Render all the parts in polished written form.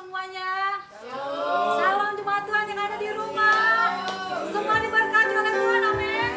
semuanya. Shalom jemaat Tuhan yang ada di rumah. Semua diberkati oleh Tuhan, amin.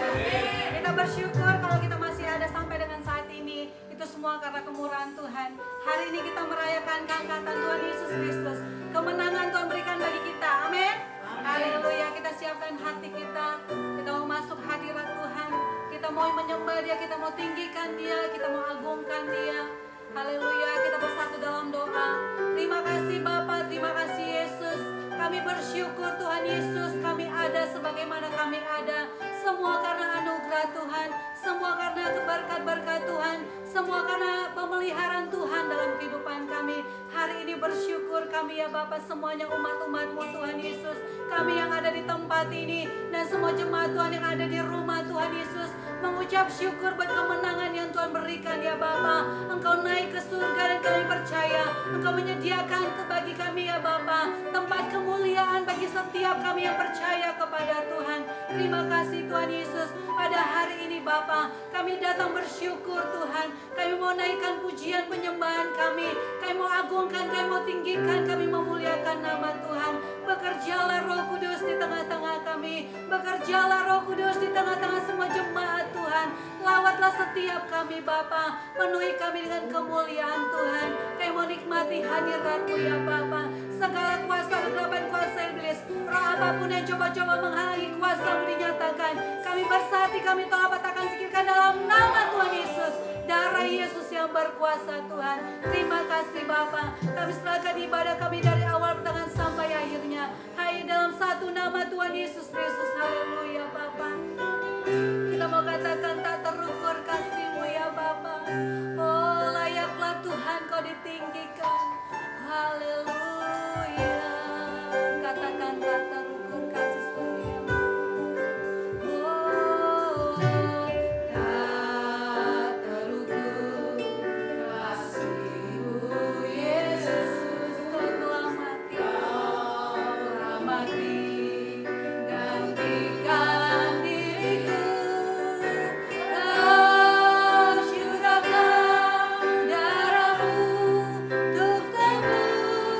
Kita bersyukur kalau kita masih ada sampai dengan saat ini. Itu semua karena kemurahan Tuhan. Hari ini kita merayakan keangkatan Tuhan Yesus Kristus. Kemenangan Tuhan berikan bagi kita, amin. Haleluya, kita siapkan hati kita. Kita mau masuk hadirat Tuhan. Kita mau menyembah Dia, kita mau tinggikan Dia, kita mau agungkan Dia. Haleluya, kita bersatu dalam doa. Terima kasih Bapa, terima kasih Yesus. Kami bersyukur Tuhan Yesus, kami ada sebagaimana kami ada. Semua karena anugerah Tuhan, semua karena berkat-berkat Tuhan, semua karena pemeliharaan Tuhan dalam kehidupan kami. Hari ini bersyukur kami ya Bapa, semuanya umat-umat-Mu Tuhan Yesus. Kami yang ada di tempat ini dan semua jemaat Tuhan yang ada di rumah Tuhan Yesus, mengucap syukur buat kemenangan yang Tuhan berikan ya Bapa. Engkau naik ke surga dan kami percaya Engkau menyediakan bagi kami ya Bapa tempat kemuliaan bagi setiap kami yang percaya kepada Tuhan. Terima kasih Tuhan Yesus. Pada hari ini Bapa, kami datang bersyukur Tuhan. Kami mau naikkan pujian penyembahan kami. Kami mau agungkan, kami mau tinggikan, kami memuliakan nama Tuhan. Bekerjalah Roh Kudus di tengah-tengah kami. Bekerjalah Roh Kudus di tengah-tengah semua jemaat Tuhan. Lawatlah setiap kami Bapa, penuhi kami dengan kemuliaan Tuhan. Kami mau nikmati hadirat-Mu ya Bapa. Segala kuasa kegelapan, kuasa iblis, roh apapun yang coba-coba menghalangi kuasa-Mu dinyatakan. Kami bersati, kami tolak patahkan, singkirkan dalam nama Tuhan Yesus. Darah Yesus yang berkuasa Tuhan. Terima kasih Bapa. Kami serahkan ibadah kami dari awal pertengahan sampai akhirnya. Hanya dalam satu nama Tuhan Yesus Kristus. Haleluya Bapa. Kita mau katakan tak terukur kasih-Mu ya Bapa. Oh layaklah Tuhan Kau ditinggikan. Haleluya. Katakan tak terukur kasih setia-Mu. Oh tak terukur kasih-Mu Yesus. Kau telah mati, gantikan diriku. Kau curahkan darah-Mu untuk tebus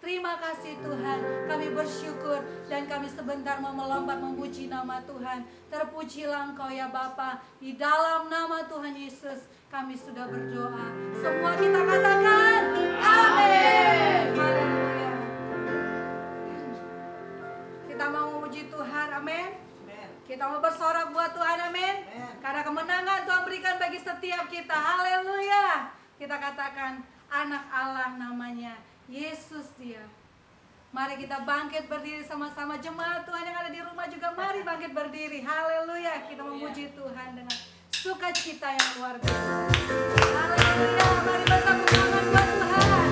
Terima kasih Tuhan, kami bersyukur dan kami sebentar mau melompat memuji nama Tuhan. Terpujilah Engkau ya Bapa, di dalam nama Tuhan Yesus kami sudah berdoa. Semua kita katakan amin. Haleluya. Kita mau memuji Tuhan, amin. Kita mau bersorak buat Tuhan, amin. Karena kemenangan Tuhan berikan bagi setiap kita, haleluya. Kita katakan anak Allah namanya Yesus dia. Mari kita bangkit berdiri sama-sama. Jemaat Tuhan yang ada di rumah juga mari bangkit berdiri. Haleluya. Kita memuji Tuhan dengan sukacita yang luar biasa. Haleluya. Mari bertepuk tangan buat Tuhan.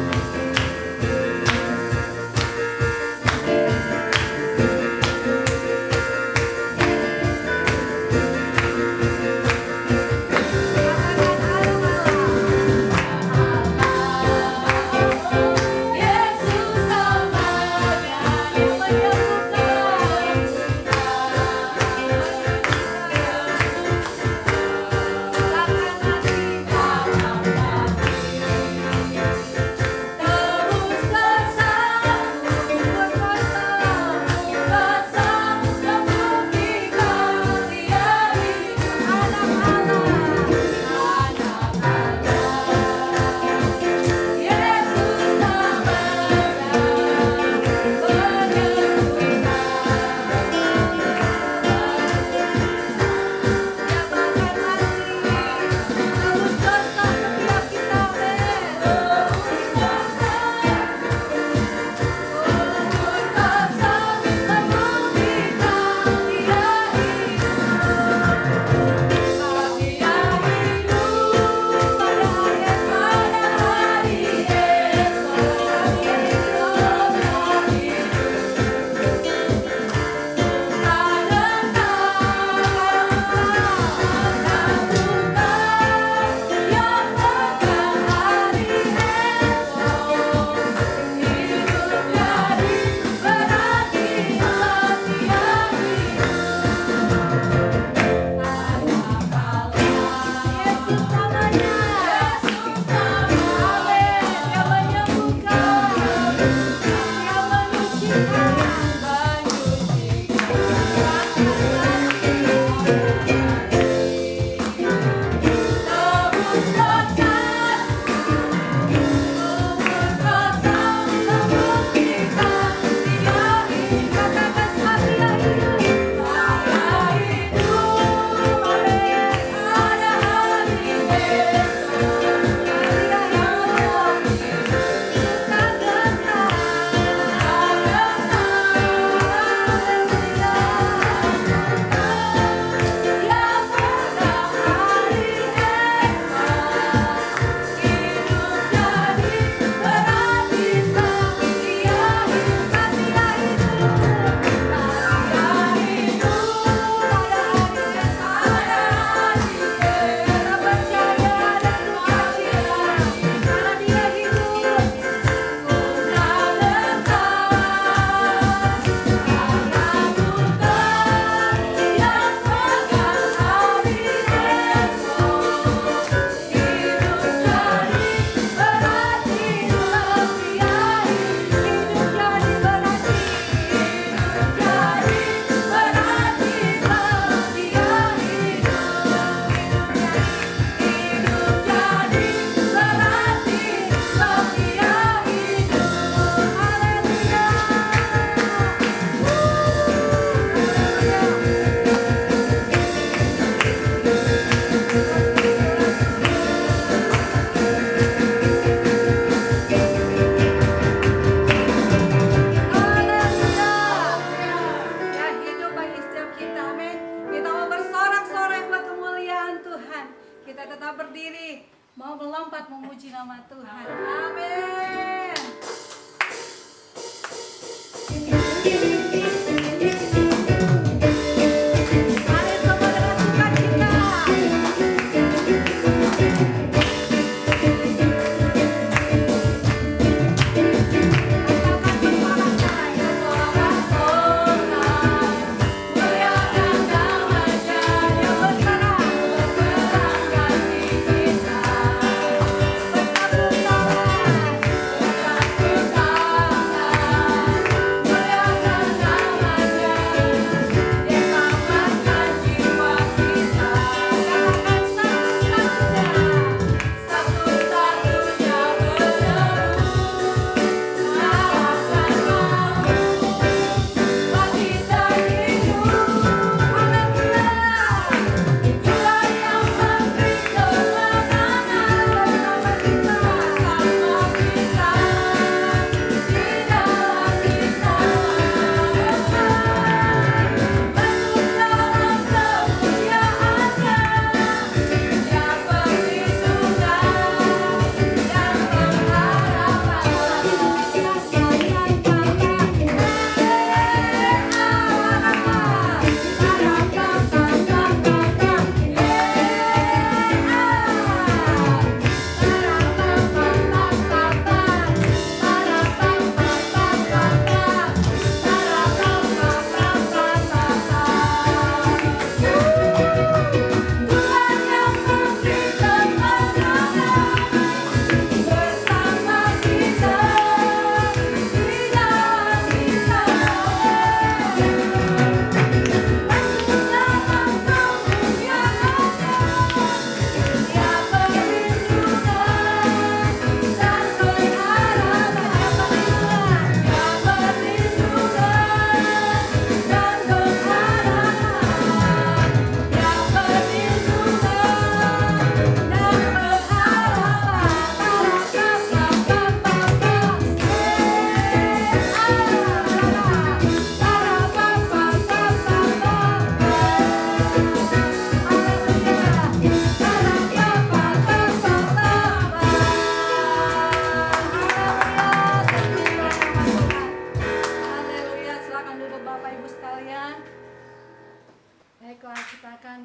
baiklah kita akan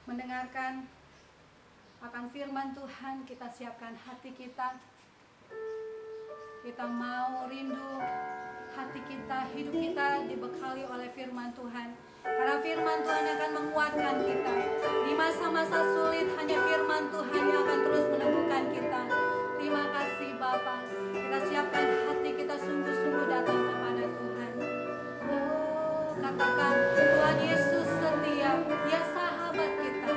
mendengarkan akan firman Tuhan. Kita siapkan hati kita. Kita mau rindu hati kita, hidup kita dibekali oleh firman Tuhan. Karena firman Tuhan akan menguatkan kita. Di masa-masa sulit hanya firman Tuhan yang akan terus meneguhkan kita. Terima kasih Bapa. Kita siapkan hati kita sungguh-sungguh datang kepada Tuhan. Oh, katakan Tuhan Yesus setia, Dia sahabat kita.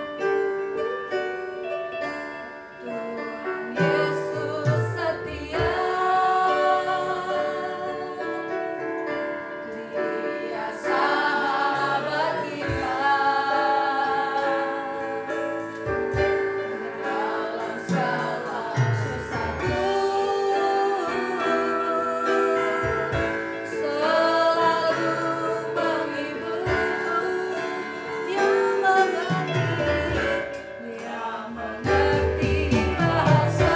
Tuhan Yesus setia, Dia sahabat kita. Dalam segala susahku selalu menghiburku. Dia mengerti bahasa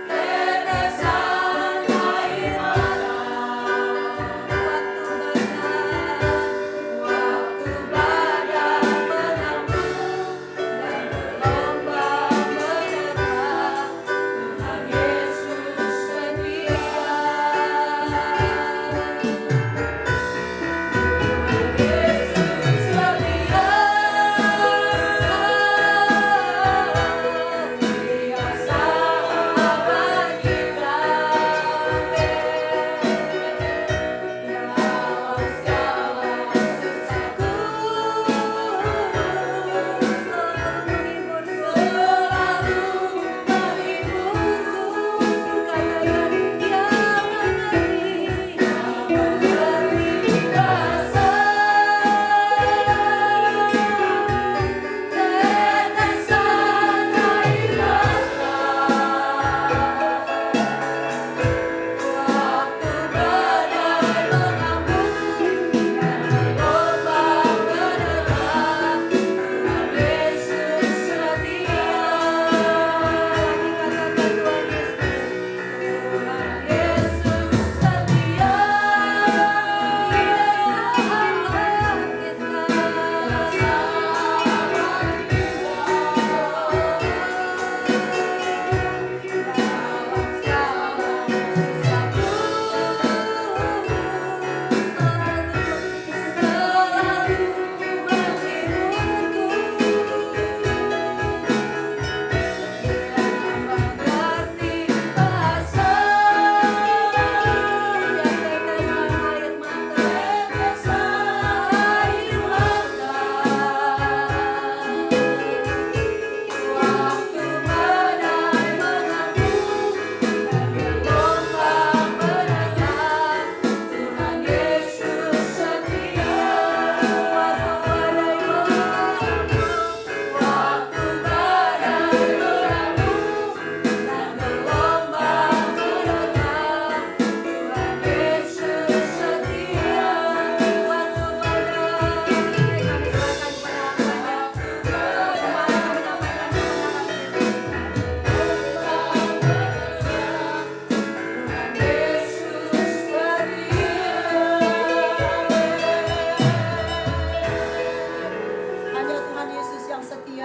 tetesan air mata waktu badai mengamuk dan gelombang menerpa. Tuhan Yesus setia.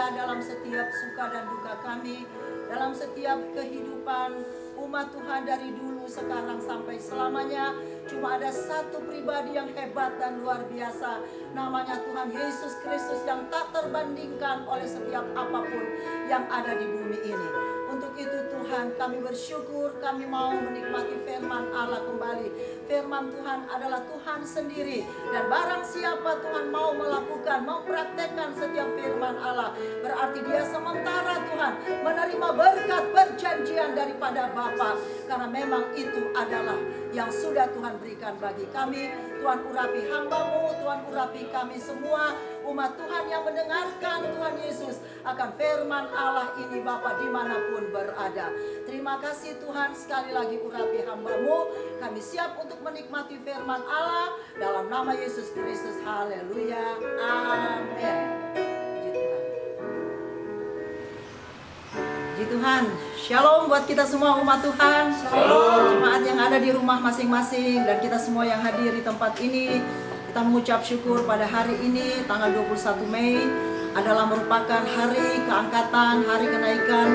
Dalam setiap suka dan duka kami, dalam setiap kehidupan umat Tuhan dari dulu, sekarang sampai selamanya. Cuma ada satu pribadi yang hebat dan luar biasa, namanya Tuhan Yesus Kristus, yang tak terbandingkan oleh setiap apapun yang ada di bumi ini. Untuk itu Tuhan, kami bersyukur, kami mau menikmati firman Allah kembali. Firman Tuhan adalah Tuhan sendiri, dan barang siapa Tuhan mau melakukan, mempraktekkan setiap firman Allah, berarti dia sementara Tuhan menerima berkat perjanjian daripada Bapa, karena memang itu adalah yang sudah Tuhan berikan bagi kami. Tuhan urapi hamba-Mu, Tuhan urapi kami semua umat Tuhan yang mendengarkan Tuhan Yesus akan firman Allah ini Bapa, dimanapun berada. Terima kasih Tuhan, sekali lagi urapi hamba-Mu. Kami siap untuk menikmati firman Allah dalam nama Yesus Kristus. Haleluya, amin. Puji Puji Tuhan. Shalom buat kita semua umat Tuhan. Shalom. Jemaat yang ada di rumah masing-masing dan kita semua yang hadir di tempat ini. Kita mengucap syukur pada hari ini tanggal 21 Mei adalah merupakan hari keangkatan, hari kenaikan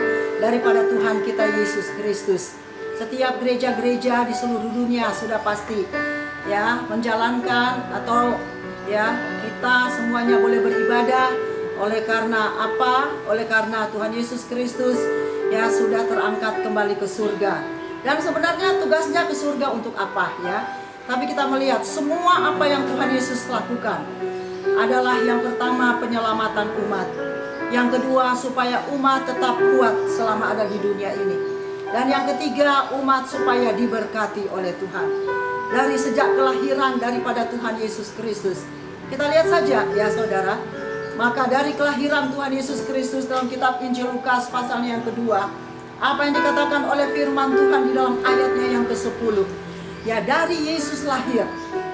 daripada Tuhan kita Yesus Kristus. Setiap gereja-gereja di seluruh dunia sudah pasti ya menjalankan atau ya kita semuanya boleh beribadah. Oleh karena apa? Oleh karena Tuhan Yesus Kristus ya sudah terangkat kembali ke surga. Dan sebenarnya tugasnya ke surga untuk apa ya? Tapi kita melihat semua apa yang Tuhan Yesus lakukan adalah yang pertama penyelamatan umat. Yang kedua supaya umat tetap kuat selama ada di dunia ini. Dan yang ketiga umat supaya diberkati oleh Tuhan. Dari sejak kelahiran daripada Tuhan Yesus Kristus. Kita lihat saja ya saudara. Maka dari kelahiran Tuhan Yesus Kristus dalam kitab Injil Lukas pasalnya yang kedua, apa yang dikatakan oleh firman Tuhan di dalam ayatnya yang ke-10. Ya dari Yesus lahir,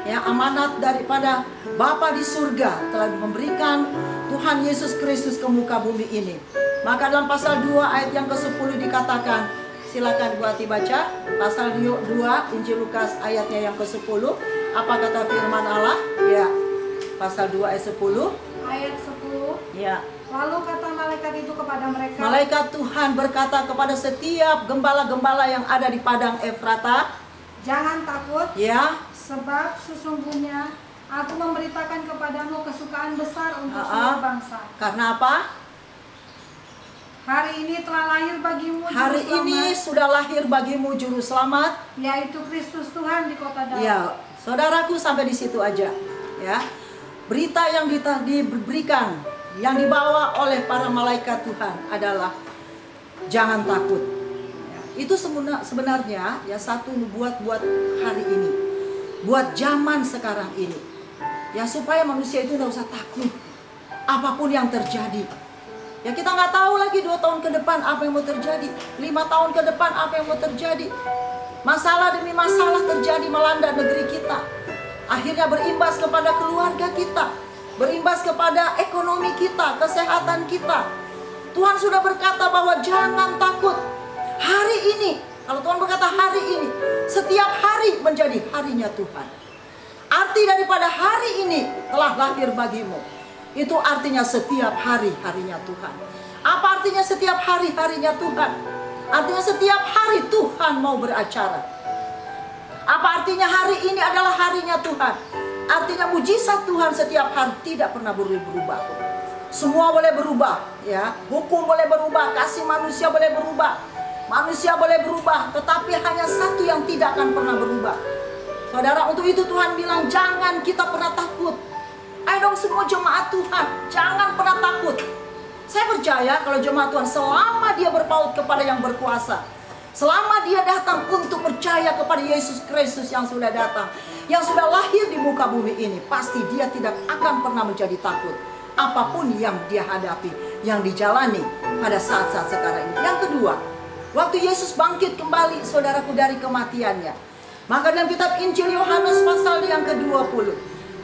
ya amanat daripada Bapa di surga telah memberikan Tuhan Yesus Kristus ke muka bumi ini. Maka dalam pasal 2 ayat yang ke-10 dikatakan, silakan buat dibaca, pasal 2 Injil Lukas ayatnya yang ke-10. Apa kata firman Allah? Ya, pasal 2 ayat 10. Ayat 10. Ya. Lalu kata malaikat itu kepada mereka. Malaikat Tuhan berkata kepada setiap gembala-gembala yang ada di padang Efrata, jangan takut. Ya. Sebab sesungguhnya aku memberitakan kepadamu kesukaan besar untuk seluruh bangsa. Karena apa? Hari ini telah lahir bagimu juru Hari selamat, ini sudah lahir bagimu juru selamat, yaitu Kristus Tuhan di kota Daud. Ya, saudaraku sampai di situ aja. Ya. Berita yang diberikan, yang dibawa oleh para malaikat Tuhan adalah jangan takut. Itu sebenarnya ya satu nubuat buat hari ini, buat zaman sekarang ini. Ya supaya manusia itu tidak usah takut apapun yang terjadi. Ya kita nggak tahu lagi 2 tahun ke depan apa yang mau terjadi, 5 tahun ke depan apa yang mau terjadi. Masalah demi masalah terjadi melanda negeri kita. Akhirnya berimbas kepada keluarga kita, berimbas kepada ekonomi kita, kesehatan kita. Tuhan sudah berkata bahwa jangan takut. Hari ini, kalau Tuhan berkata hari ini, setiap hari menjadi harinya Tuhan. Arti daripada hari ini telah lahir bagimu. Itu artinya setiap hari harinya Tuhan. Apa artinya setiap hari harinya Tuhan? Artinya setiap hari Tuhan mau beracara. Apa artinya hari ini adalah harinya Tuhan? Artinya mujizat Tuhan setiap hari tidak pernah berubah. Semua boleh berubah, ya. Hukum boleh berubah, kasih manusia boleh berubah. Manusia boleh berubah, tetapi hanya satu yang tidak akan pernah berubah. Saudara, untuk itu Tuhan bilang jangan kita pernah takut. Ayo dong semua jemaat Tuhan, jangan pernah takut. Saya percaya kalau jemaat Tuhan selama dia berpaut kepada yang berkuasa, selama dia datang untuk percaya kepada Yesus Kristus yang sudah datang, yang sudah lahir di muka bumi ini, pasti dia tidak akan pernah menjadi takut. Apapun yang dia hadapi, yang dijalani pada saat-saat sekarang ini. Yang kedua, waktu Yesus bangkit kembali saudaraku dari kematiannya, maka dalam kitab Injil Yohanes pasal yang ke-20,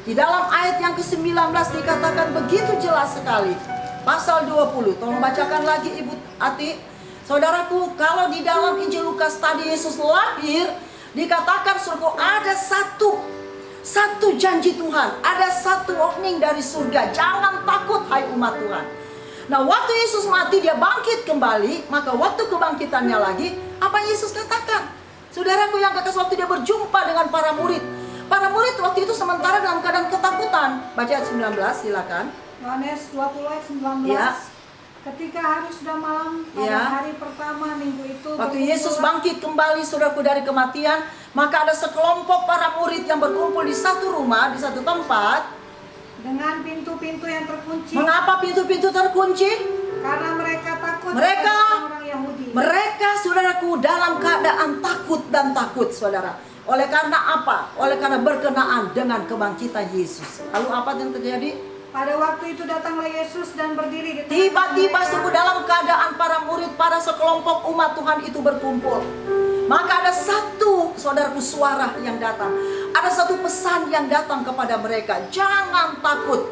di dalam ayat yang ke-19 dikatakan begitu jelas sekali. Pasal 20, tolong bacakan lagi Ibu Ati. Saudaraku, kalau di dalam Injil Lukas tadi Yesus lahir, dikatakan surga ada satu janji Tuhan, ada satu warning dari surga, jangan takut hai umat Tuhan. Nah, waktu Yesus mati dia bangkit kembali, maka waktu kebangkitannya lagi, apa Yesus katakan? Saudaraku yang kekasih, waktu dia berjumpa dengan para murid waktu itu sementara dalam keadaan ketakutan. Baca ayat 19 silakan. Yohanes 20 ayat 19. Ya. Ketika hari sudah malam pada hari pertama minggu itu, waktu Yesus bangkit kembali saudaraku dari kematian, maka ada sekelompok para murid yang berkumpul di satu rumah, di satu tempat, dengan pintu-pintu yang terkunci. Mengapa pintu-pintu terkunci? Karena mereka takut. Mereka orang Yahudi. Mereka saudaraku dalam keadaan takut dan takut saudara. Oleh karena apa? Oleh karena berkenaan dengan kebangkitan Yesus. Lalu apa yang terjadi? Pada waktu itu datanglah Yesus dan berdiri di tengah Tiba-tiba mereka. sungguh dalam keadaan para murid, para sekelompok umat Tuhan itu berkumpul. Maka ada satu saudaraku suara yang datang. Ada satu pesan yang datang kepada mereka. Jangan takut.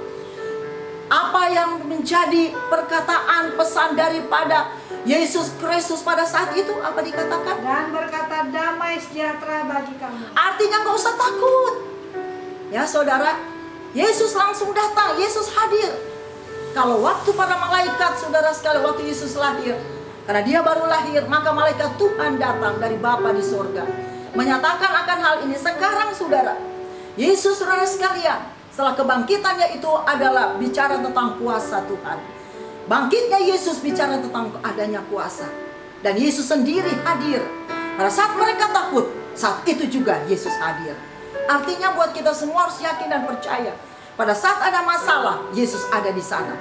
Apa yang menjadi perkataan pesan daripada Yesus Kristus pada saat itu apa dikatakan? Dan berkata damai sejahtera bagi kamu. Artinya nggak usah takut. Ya saudara, Yesus langsung datang, Yesus hadir. Kalau waktu para malaikat, saudara sekali, waktu Yesus lahir, karena dia baru lahir, maka malaikat Tuhan datang dari Bapa di sorga, menyatakan akan hal ini. Sekarang saudara, Yesus saudara sekalian, setelah kebangkitannya itu adalah bicara tentang kuasa Tuhan. Bangkitnya Yesus bicara tentang adanya kuasa. Dan Yesus sendiri hadir. Pada saat mereka takut, saat itu juga Yesus hadir. Artinya buat kita semua harus yakin dan percaya. Pada saat ada masalah, Yesus ada di sana.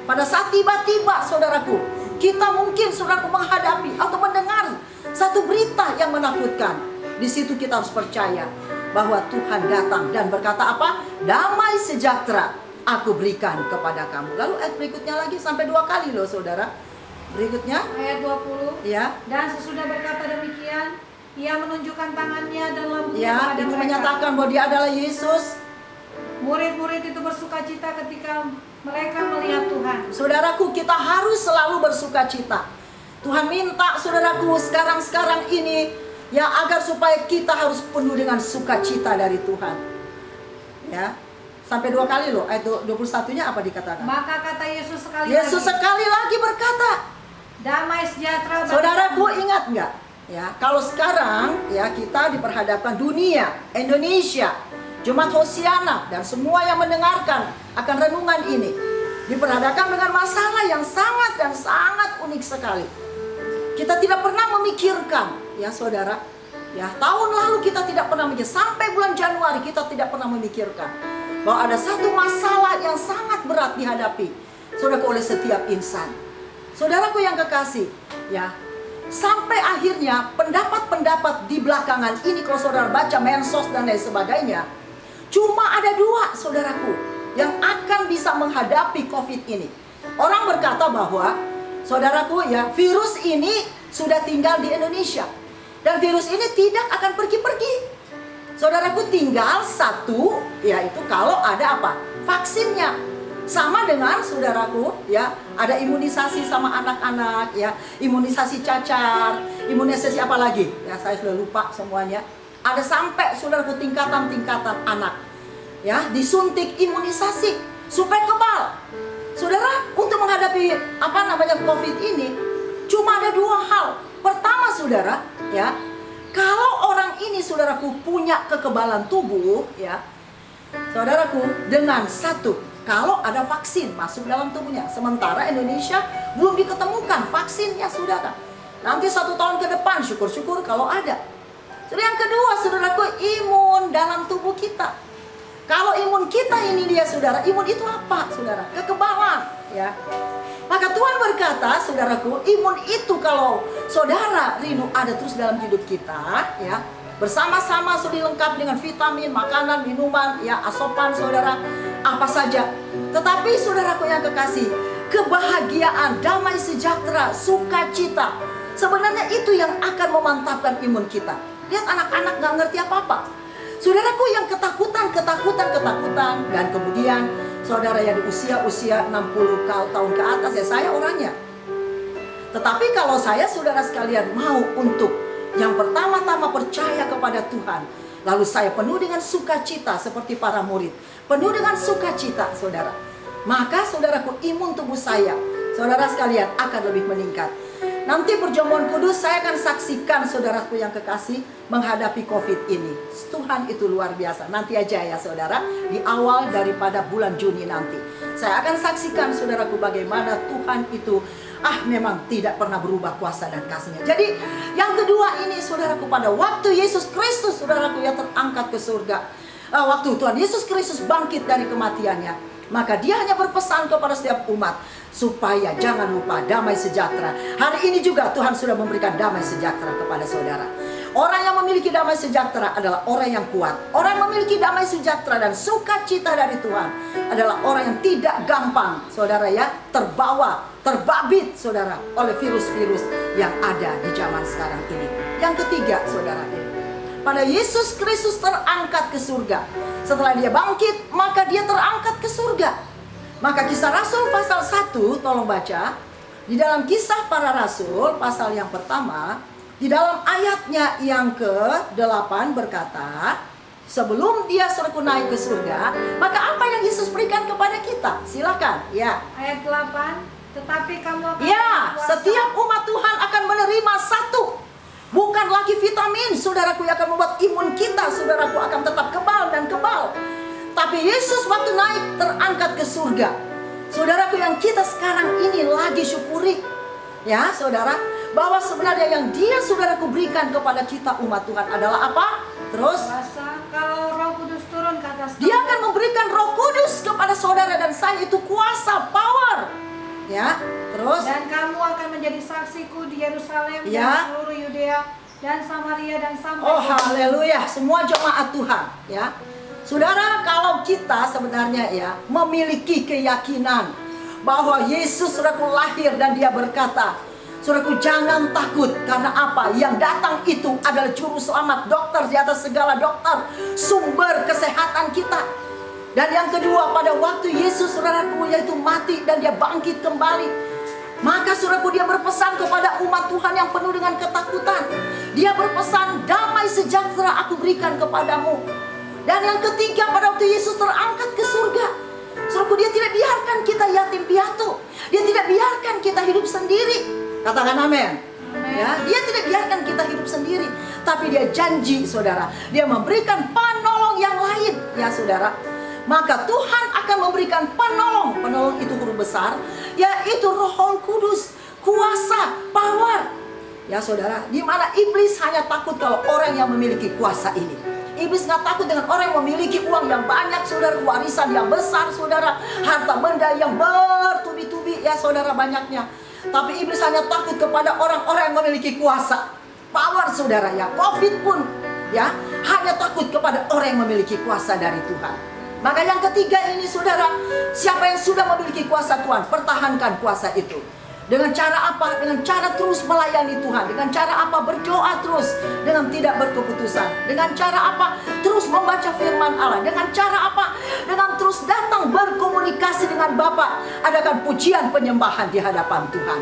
Pada saat tiba-tiba saudaraku, kita mungkin saudaraku menghadapi atau mendengar satu berita yang menakutkan. Di situ kita harus percaya bahwa Tuhan datang dan berkata apa? Damai sejahtera aku berikan kepada kamu. Lalu ayat berikutnya lagi sampai 2 kali loh saudara. Berikutnya Ayat 20. ya. Dan sesudah berkata demikian, ia menunjukkan tangannya dan lambungnya Ya, kepada itu mereka. menyatakan bahwa dia adalah Yesus. Murid-murid itu bersukacita ketika mereka melihat Tuhan. Saudaraku, kita harus selalu bersukacita. Tuhan minta saudaraku sekarang ini ya, agar supaya kita harus penuh dengan sukacita dari Tuhan. Ya. Sampai 2 kali loh. Ayat 21-nya apa dikatakan? Maka kata Yesus sekali Yesus lagi, sekali lagi berkata, damai sejahtera bagi saudaraku, kamu. ingat nggak? Ya, kalau sekarang ya kita diperhadapkan dunia, Indonesia, Jemaat Hosiana dan semua yang mendengarkan akan renungan ini diperhadapkan dengan masalah yang sangat dan sangat unik sekali. Kita tidak pernah memikirkan, ya saudara, ya tahun lalu kita tidak pernah memikirkan, sampai bulan Januari kita tidak pernah memikirkan bahwa ada satu masalah yang sangat berat dihadapi, saudaraku, oleh setiap insan. Saudaraku yang kekasih, ya, sampai akhirnya pendapat-pendapat di belakangan ini, kalau saudara baca medsos dan lain sebagainya, cuma ada 2 saudaraku yang akan bisa menghadapi COVID ini. Orang berkata bahwa saudaraku ya, virus ini sudah tinggal di Indonesia dan virus ini tidak akan pergi-pergi. Saudaraku, tinggal satu, yaitu kalau ada apa? Vaksinnya. Sama dengan saudaraku ya, ada imunisasi sama anak-anak ya, imunisasi cacar, imunisasi apa lagi? Ya saya sudah lupa semuanya. Ada sampai saudaraku tingkatan-tingkatan anak ya, disuntik imunisasi supaya kebal. Saudara, untuk menghadapi COVID ini cuma ada 2 hal. Pertama saudara ya, kalau orang ini saudaraku punya kekebalan tubuh ya, saudaraku, dengan satu, kalau ada vaksin masuk dalam tubuhnya. Sementara Indonesia belum diketemukan vaksinnya saudara. Nanti 1 tahun ke depan syukur-syukur kalau ada. Yang kedua saudaraku, imun dalam tubuh kita. Kalau imun kita ini dia saudara, imun itu apa saudara? Kekebalan ya. Maka Tuhan berkata saudaraku, imun itu kalau saudara rindu ada terus dalam hidup kita ya, bersama-sama sudah lengkap dengan vitamin, makanan, minuman ya, asupan saudara, apa saja. Tetapi saudaraku yang kekasih, kebahagiaan, damai sejahtera, sukacita, sebenarnya itu yang akan memantapkan imun kita. Lihat anak-anak gak ngerti apa-apa. Saudaraku yang ketakutan, dan kemudian saudara yang di usia 60 tahun ke atas, ya saya orangnya. Tetapi kalau saya saudara sekalian mau untuk yang pertama-tama percaya kepada Tuhan, lalu saya penuh dengan sukacita seperti para murid, penuh dengan sukacita saudara, maka saudaraku, imun tubuh saya, saudara sekalian, akan lebih meningkat. Nanti perjamuan kudus saya akan saksikan saudaraku yang kekasih menghadapi COVID ini. Tuhan itu luar biasa. Nanti aja ya saudara, di awal daripada bulan Juni nanti saya akan saksikan saudaraku bagaimana Tuhan itu memang tidak pernah berubah kuasa dan kasih-Nya. Jadi yang kedua ini saudaraku, pada waktu Yesus Kristus saudaraku yang terangkat ke surga, waktu Tuhan Yesus Kristus bangkit dari kematiannya, maka dia hanya berpesan kepada setiap umat supaya jangan lupa damai sejahtera. Hari ini juga Tuhan sudah memberikan damai sejahtera kepada saudara. Orang yang memiliki damai sejahtera adalah orang yang kuat. Orang yang memiliki damai sejahtera dan sukacita dari Tuhan adalah orang yang tidak gampang saudara ya, terbawa, terbabit saudara oleh virus-virus yang ada di zaman sekarang ini. Yang ketiga saudara, pada Yesus Kristus terangkat ke surga. Setelah dia bangkit, maka dia terangkat ke surga. Maka Kisah Rasul pasal 1, tolong baca. Di dalam Kisah Para Rasul pasal yang pertama, di dalam ayatnya yang ke-8 berkata, sebelum dia Saudaraku naik ke surga, maka apa yang Yesus berikan kepada kita? Silakan, ya. Ayat 8, tetapi kamu akan Ya, berkuasa. setiap umat Tuhan akan menerima satu. Bukan lagi vitamin, saudaraku, yang akan membuat imun kita, saudaraku, akan tetap kebal dan kebal. Tapi Yesus waktu naik terangkat ke surga. Saudaraku, yang kita sekarang ini lagi syukuri, ya saudara, bahwa sebenarnya yang dia saudaraku berikan kepada kita umat Tuhan adalah apa? Terus, Kuasa, kalau Roh Kudus turun ke atas dia kamu. akan memberikan Roh Kudus kepada saudara dan saya, itu kuasa, power. Ya, terus. Dan kamu akan menjadi saksiku di Yerusalem Ya. dan seluruh Yudea dan Samaria dan sampai Oh ke haleluya, semua jemaat Tuhan, ya. Saudara, kalau kita sebenarnya ya memiliki keyakinan bahwa Yesus saudaraku lahir dan dia berkata, saudaraku jangan takut, karena apa? Yang datang itu adalah juru selamat, dokter di atas segala dokter, sumber kesehatan kita. Dan yang kedua, pada waktu Yesus saudaraku yaitu mati dan dia bangkit kembali, maka saudaraku dia berpesan kepada umat Tuhan yang penuh dengan ketakutan. Dia berpesan, damai sejahtera aku berikan kepadamu. Dan yang ketiga, pada waktu Yesus terangkat ke surga, saudaraku dia tidak biarkan kita yatim piatu. Dia tidak biarkan kita hidup sendiri. Katakan amin. Ya, dia tidak biarkan kita hidup sendiri, tapi dia janji saudara, dia memberikan penolong yang lain, ya saudara. Maka Tuhan akan memberikan penolong. Penolong itu huruf besar, yaitu Roh Kudus, kuasa, power. Ya saudara, di mana iblis hanya takut kalau orang yang memiliki kuasa ini. Iblis nggak takut dengan orang yang memiliki uang yang banyak, saudara, warisan yang besar, saudara, harta benda yang bertubi-tubi, ya saudara, banyaknya. Tapi iblis hanya takut kepada orang-orang yang memiliki kuasa, power, saudara, ya. Covid pun, ya, hanya takut kepada orang yang memiliki kuasa dari Tuhan. Maka yang ketiga ini saudara, siapa yang sudah memiliki kuasa Tuhan, pertahankan kuasa itu. Dengan cara apa? Dengan cara terus melayani Tuhan. Dengan cara apa? Berdoa terus, dengan tidak berkeputusan. Dengan cara apa? Terus membaca firman Allah. Dengan cara apa? Dengan terus datang berkomunikasi dengan Bapa. Adakan pujian penyembahan di hadapan Tuhan.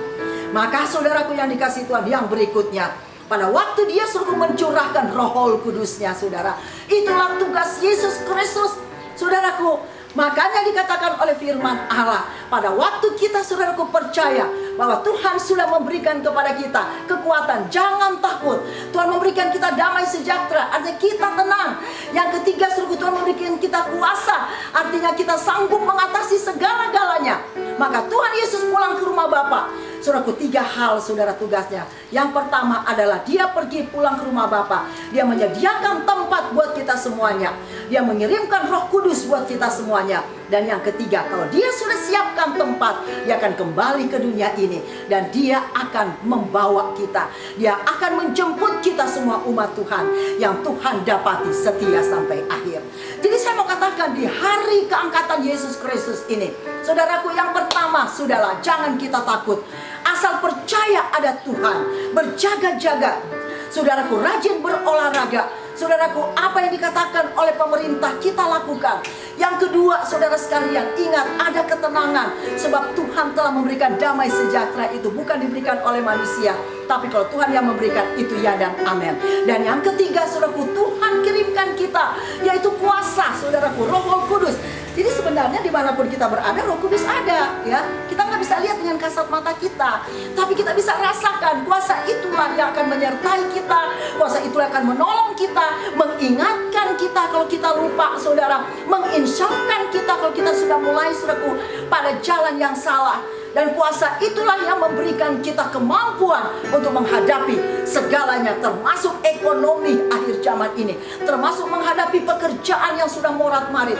Maka saudaraku yang dikasihi Tuhan, yang berikutnya, pada waktu dia suruh mencurahkan Roh Kudusnya, saudara, itulah tugas Yesus Kristus. Saudaraku, makanya dikatakan oleh firman Allah, pada waktu kita saudaraku percaya bahwa Tuhan sudah memberikan kepada kita kekuatan, jangan takut. Tuhan memberikan kita damai sejahtera, artinya kita tenang. Yang ketiga, saudaraku, Tuhan memberikan kita kuasa, artinya kita sanggup mengatasi segala-galanya. Maka Tuhan Yesus pulang ke rumah Bapa. Saudaraku, tiga hal saudara tugasnya. Yang pertama adalah dia pergi pulang ke rumah Bapa. Dia menyediakan tempat buat kita semuanya. Dia mengirimkan Roh Kudus buat kita semuanya. Dan yang ketiga, kalau dia sudah siapkan tempat, dia akan kembali ke dunia ini. Dan dia akan membawa kita. Dia akan menjemput kita semua umat Tuhan yang Tuhan dapati setia sampai akhir. Jadi saya mau katakan, di hari keangkatan Yesus Kristus ini, saudaraku, yang pertama, sudahlah, jangan kita takut. Asal percaya ada Tuhan, berjaga-jaga. Saudaraku, rajin berolahraga. Saudaraku, apa yang dikatakan oleh pemerintah kita lakukan. Yang kedua, saudara sekalian, ingat ada ketenangan. Sebab Tuhan telah memberikan damai sejahtera itu bukan diberikan oleh manusia, tapi kalau Tuhan yang memberikan, itu ya dan amin. Dan yang ketiga, saudaraku, Tuhan kirimkan kita, yaitu kuasa, saudaraku, Roh Kudus. Jadi sebenarnya dimanapun kita berada, Roh Kudus ada, ya. Kita nggak bisa lihat dengan kasat mata kita, tapi kita bisa rasakan kuasa itulah yang akan menyertai kita. Kuasa itulah yang akan menolong kita, mengingatkan kita kalau kita lupa, saudara, menginsyafkan kita kalau kita sudah mulai, saudaraku, pada jalan yang salah. Dan kuasa itulah yang memberikan kita kemampuan untuk menghadapi segalanya, termasuk ekonomi akhir zaman ini, termasuk menghadapi pekerjaan yang sudah morat-marit,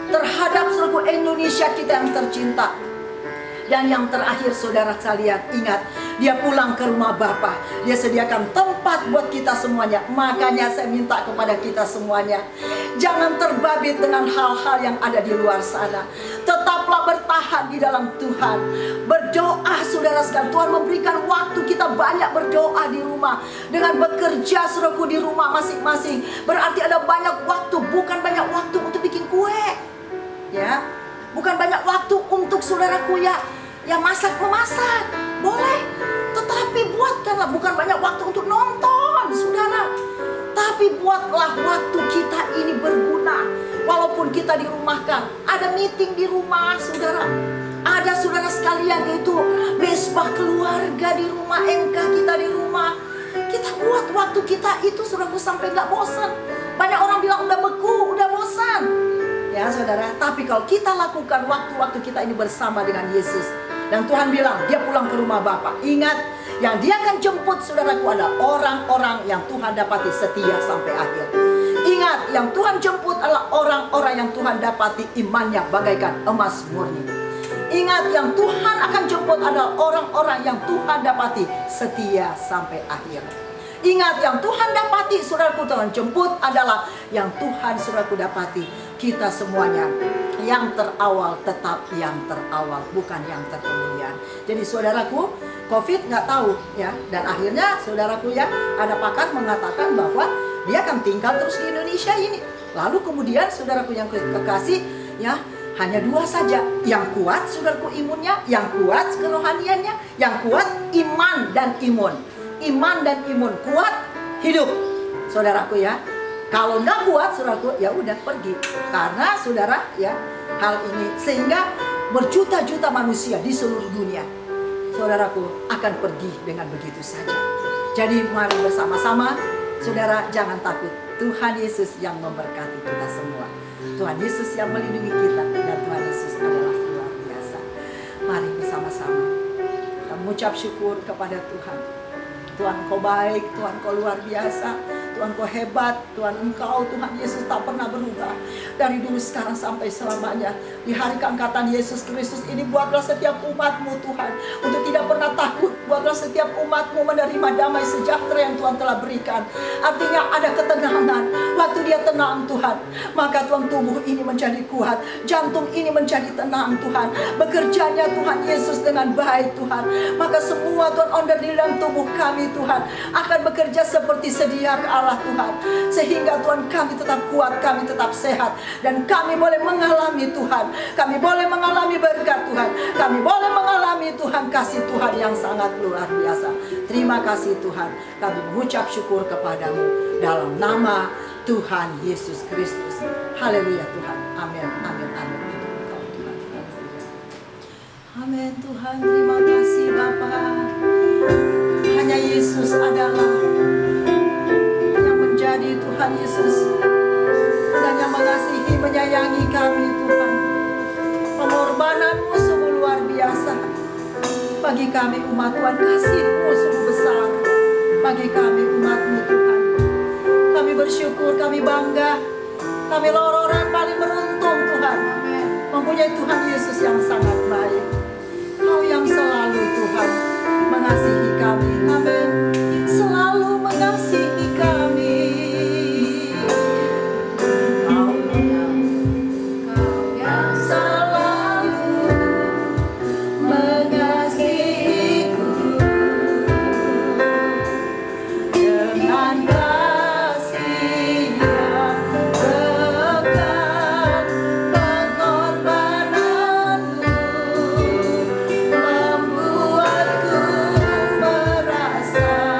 terhadap seluruh Indonesia kita yang tercinta. Dan yang terakhir, saudara sekalian, ingat, dia pulang ke rumah Bapa. Dia sediakan tempat buat kita semuanya. Makanya saya minta kepada kita semuanya, jangan terbabit dengan hal-hal yang ada di luar sana. Tetaplah bertahan di dalam Tuhan. Berdoa, saudara sekalian. Tuhan memberikan waktu kita banyak berdoa di rumah. Dengan bekerja, saudaraku, di rumah masing-masing, berarti ada banyak waktu. Bukan banyak waktu untuk bikin kue, ya. Bukan banyak waktu untuk saudaraku, ya ya memasak, boleh. Tetapi buatkanlah, bukan banyak waktu untuk nonton, saudara. Tapi buatlah waktu kita ini berguna. Walaupun kita dirumahkan, ada meeting di rumah, saudara. Ada saudara sekalian itu mesbah keluarga di rumah, MK kita di rumah. Kita buat waktu kita itu, saudaraku, sampai gak bosan. Banyak orang bilang udah beku, udah bosan. Ya saudara, tapi kalau kita lakukan waktu-waktu kita ini bersama dengan Yesus. Dan Tuhan bilang, dia pulang ke rumah Bapa. Ingat, yang dia akan jemput, saudaraku, adalah orang-orang yang Tuhan dapati setia sampai akhir. Ingat, yang Tuhan jemput adalah orang-orang yang Tuhan dapati imannya bagaikan emas murni. Ingat, yang Tuhan akan jemput adalah orang-orang yang Tuhan dapati setia sampai akhir. Ingat, yang Tuhan dapati, saudaraku, Tuhan jemput adalah yang Tuhan, saudaraku, dapati kita semuanya yang terawal, tetap yang terawal, bukan yang terkemudian. Jadi saudaraku, COVID nggak tahu ya, dan akhirnya saudaraku ya, ada pakar mengatakan bahwa dia akan tinggal terus di Indonesia ini. Lalu kemudian saudaraku yang kekasih ya, hanya dua saja yang kuat, saudaraku, imunnya, yang kuat kerohaniannya, yang kuat iman dan imun. Iman dan imun kuat, hidup, saudaraku ya. Kalau nggak kuat, saudaraku, ya udah pergi. Karena saudara ya, hal ini sehingga berjuta-juta manusia di seluruh dunia, saudaraku, akan pergi dengan begitu saja. Jadi mari bersama-sama, saudara, jangan takut. Tuhan Yesus yang memberkati kita semua. Tuhan Yesus yang melindungi kita, dan Tuhan Yesus adalah luar biasa. Mari bersama-sama kita mengucap syukur kepada Tuhan. Tuhan, Kau baik, Tuhan, Kau luar biasa, Tuhan, Kau hebat, Tuhan, Engkau, Tuhan Yesus tak pernah berubah dari dulu, sekarang, sampai selamanya. Di hari keangkatan Yesus Kristus ini, buatlah setiap umat-Mu, Tuhan, untuk tidak pernah takut. Buatlah setiap umat-Mu menerima damai sejahtera yang Tuhan telah berikan. Artinya ada ketenangan. Waktu dia tenang, Tuhan, maka Tuhan, tubuh ini menjadi kuat, jantung ini menjadi tenang, Tuhan. Bekerjanya Tuhan Yesus dengan baik, Tuhan. Maka semua, Tuhan, organ di dalam tubuh kami, Tuhan, akan bekerja seperti sedia ke Allah, Tuhan. Sehingga Tuhan, kami tetap kuat, kami tetap sehat, dan kami boleh mengalami, Tuhan, kami boleh mengalami berkat, Tuhan. Kami boleh mengalami, Tuhan, kasih Tuhan yang sangat luar biasa. Terima kasih, Tuhan. Kami mengucap syukur kepadamu dalam nama Tuhan Yesus Kristus. Haleluya, Tuhan. Amin, amin, amin. Amin, Tuhan. Terima kasih, Bapa. Hanya Yesus adalah yang menjadi Tuhan Yesus, dan yang mengasihi, menyayangi kami, Tuhan. Pengorbanan-Mu sungguh luar biasa bagi kami umat Tuhan. Kasih-Mu sungguh besar bagi kami umat-Mu, Tuhan. Kami bersyukur, kami bangga. Kami orang-orang paling beruntung, Tuhan, mempunyai Tuhan Yesus yang sangat baik. Kau yang selalu, Tuhan, mengasihi kami. Amin. Selalu mengasihi kami. Kau yang selalu mengasihiku dengan kasih yang kekal. Pengorbanan-Mu membuatku merasa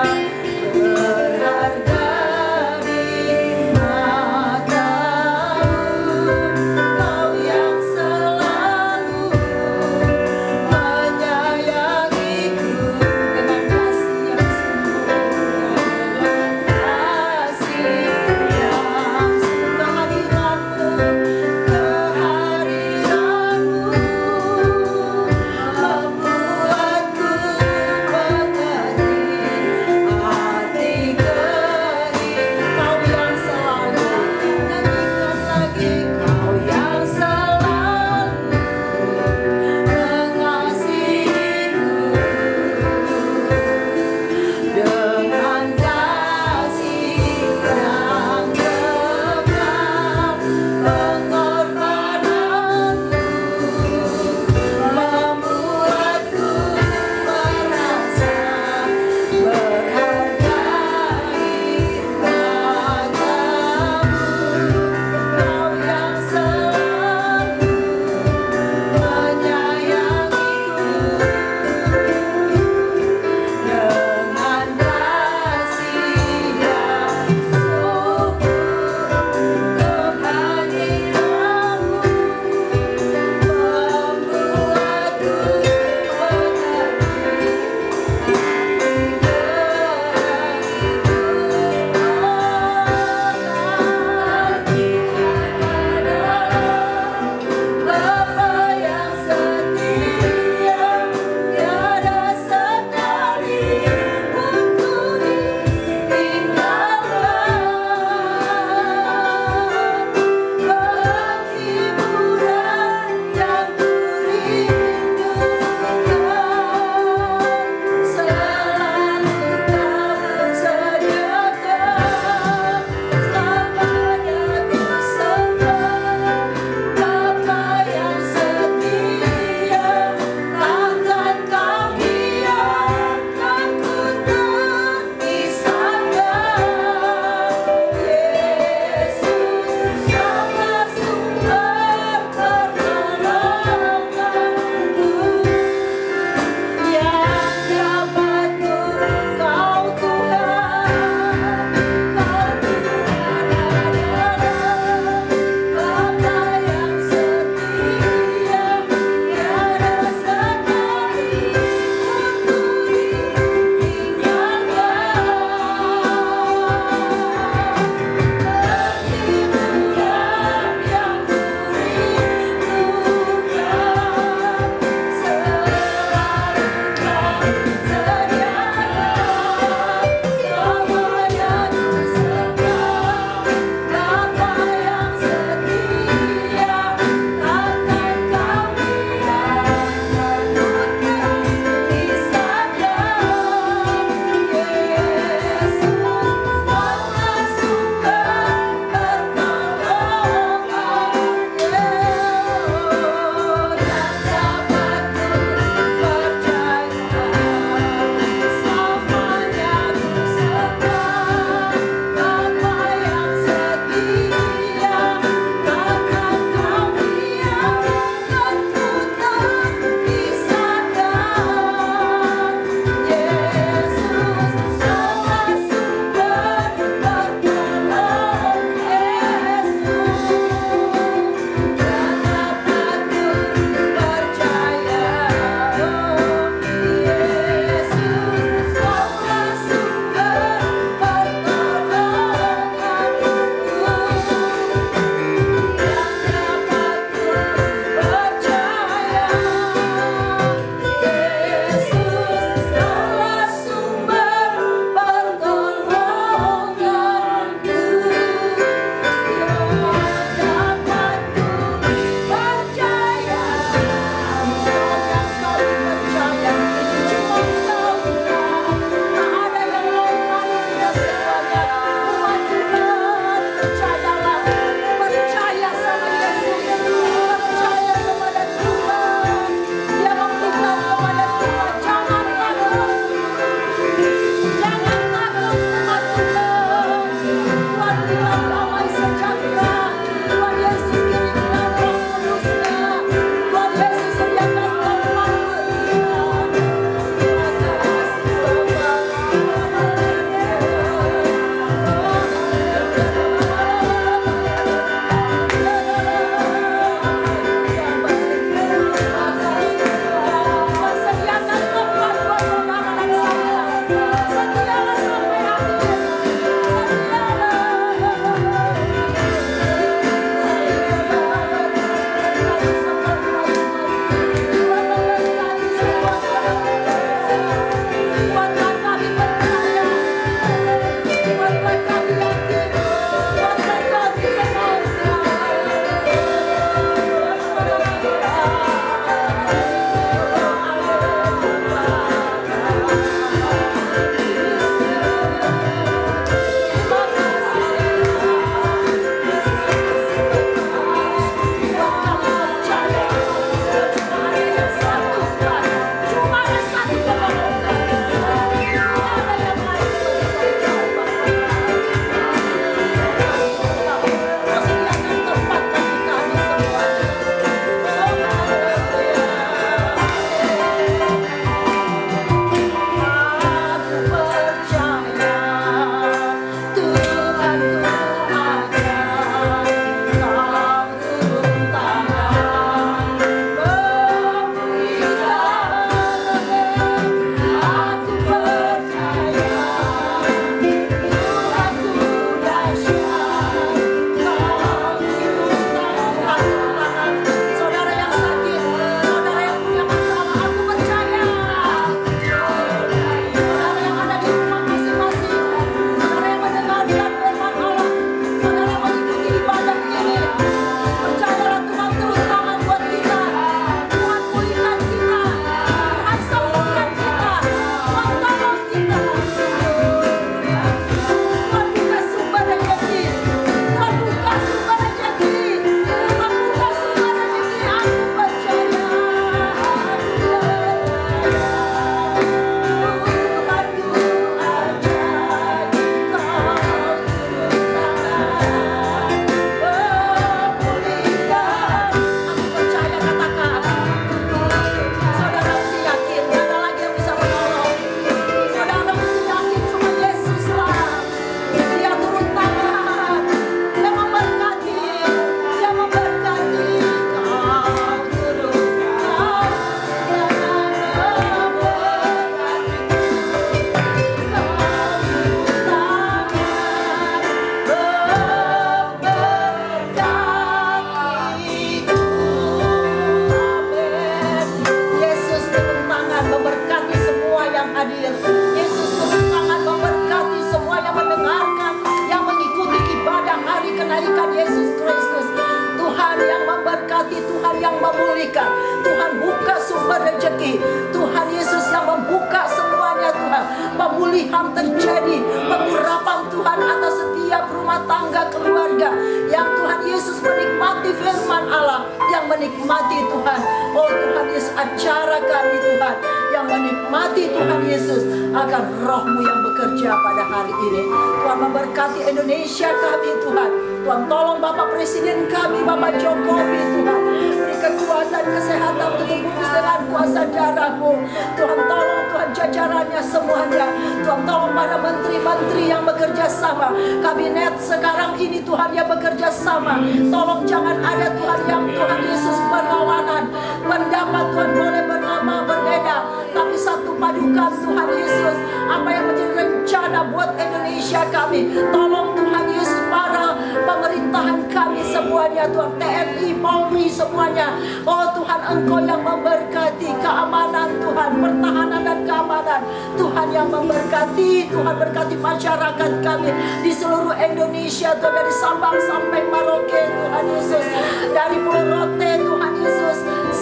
yang memulihkan. Tuhan buka sumber rezeki. Tuhan Yesus yang membuka semuanya Tuhan. Pemulihan terjadi, pengurapan Tuhan atas setiap rumah tangga keluarga yang Tuhan Yesus menikmati firman Allah, yang menikmati Tuhan. Oh Tuhan Yesus, acara kami Tuhan yang menikmati Tuhan Yesus akan roh-Mu yang bekerja pada hari ini. Tuhan memberkati Indonesia kami Tuhan. Tuhan tolong Bapak Presiden kami, Bapak Jokowi Tuhan. Beri kekuatan, kesehatan, tutup bungkus dengan kuasa darah-Mu. Tuhan tolong Tuhan jajarannya semuanya. Tuhan tolong para menteri-menteri yang bekerja sama. Kabinet sekarang ini Tuhan yang bekerja sama. Tolong jangan ada Tuhan yang Tuhan Yesus berlawanan. Pendapat Tuhan boleh berlama berbeda, tapi satu padukan Tuhan Yesus. Apa yang menjadi rencana buat Indonesia kami, tolong Tuhan Yesus para pemerintahan kami semuanya Tuhan, TNI, Polri semuanya. Oh Tuhan, Engkau yang memberkati keamanan Tuhan, pertahanan dan keamanan. Tuhan yang memberkati, Tuhan berkati masyarakat kami di seluruh Indonesia Tuhan, dari Sabang sampai Merauke Tuhan Yesus, dari Pulau Rote Tuhan Yesus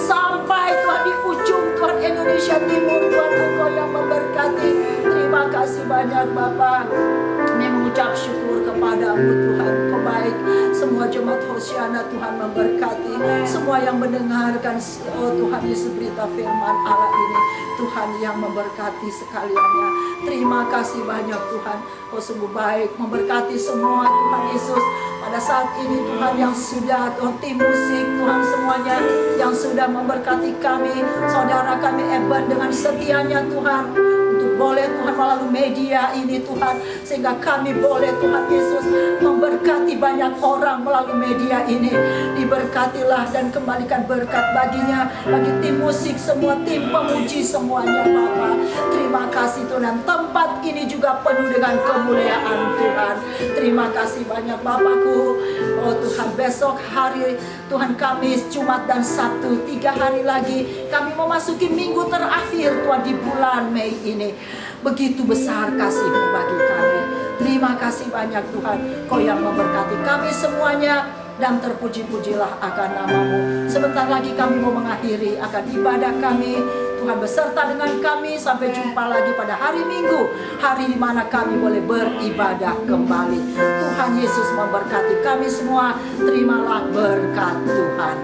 sampai Tuhan di ujung Tuhan Indonesia Timur. Tuhan Engkau yang memberkati. Terima kasih banyak Bapak. Kami mengucap syukur kepadamu Tuhan. Kau baik. Semua jemaat Hosiana Tuhan memberkati. Semua yang mendengarkan oh Tuhan Yesus berita firman Allah ini, Tuhan yang memberkati sekaliannya. Terima kasih banyak Tuhan. Kau sungguh baik, memberkati semua Tuhan Yesus. Pada saat ini Tuhan yang sudah Tuhan tim musik Tuhan semuanya yang sudah memberkati kami, saudara kami Eben dengan setianya Tuhan, untuk boleh Tuhan melalui media ini Tuhan, sehingga kami boleh Tuhan Yesus memberkati banyak orang melalui media ini. Diberkatilah dan kembalikan berkat baginya, bagi tim musik semua, tim pemuji semuanya Bapa. Terima kasih Tuhan, tempat ini juga penuh dengan kemuliaan Tuhan. Terima kasih banyak Bapakku. Oh Tuhan, besok hari Tuhan Kamis, Jumat dan Sabtu, 3 hari lagi kami memasuki minggu terakhir Tuhan di bulan Mei ini. Begitu besar kasih-Mu bagi kami. Terima kasih banyak Tuhan, Kau yang memberkati kami semuanya, dan terpuji-pujilah akan nama-Mu. Sebentar lagi kami mau mengakhiri akan ibadah kami. Tuhan beserta dengan kami sampai jumpa lagi pada hari Minggu, hari di mana kami boleh beribadah kembali. Tuhan Yesus memberkati kami semua. Terimalah berkat Tuhan.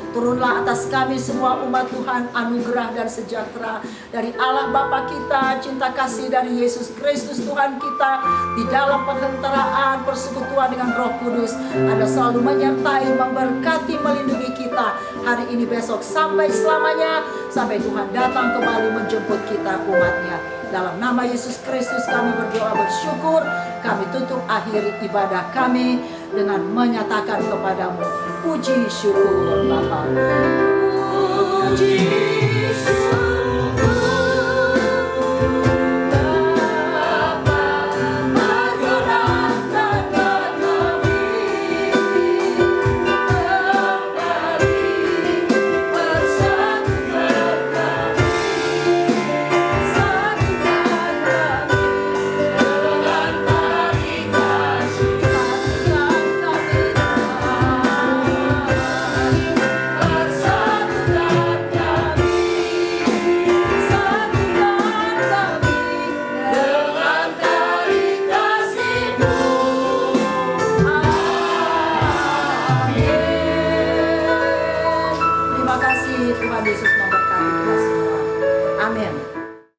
Turunlah atas kami semua umat Tuhan anugerah dan sejahtera dari Allah Bapa kita, cinta kasih dari Yesus Kristus Tuhan kita, di dalam perhentaraan persekutuan dengan Roh Kudus ada selalu menyertai, memberkati, melindungi kita hari ini, besok, sampai selamanya, sampai Tuhan datang kembali menjemput kita umatnya. Dalam nama Yesus Kristus kami berdoa bersyukur. Kami tutup akhir ibadah kami dengan menyatakan kepadamu puji syukur Bapa. Puji syukur Tuhan Yesus memberkati kita semua. Amin.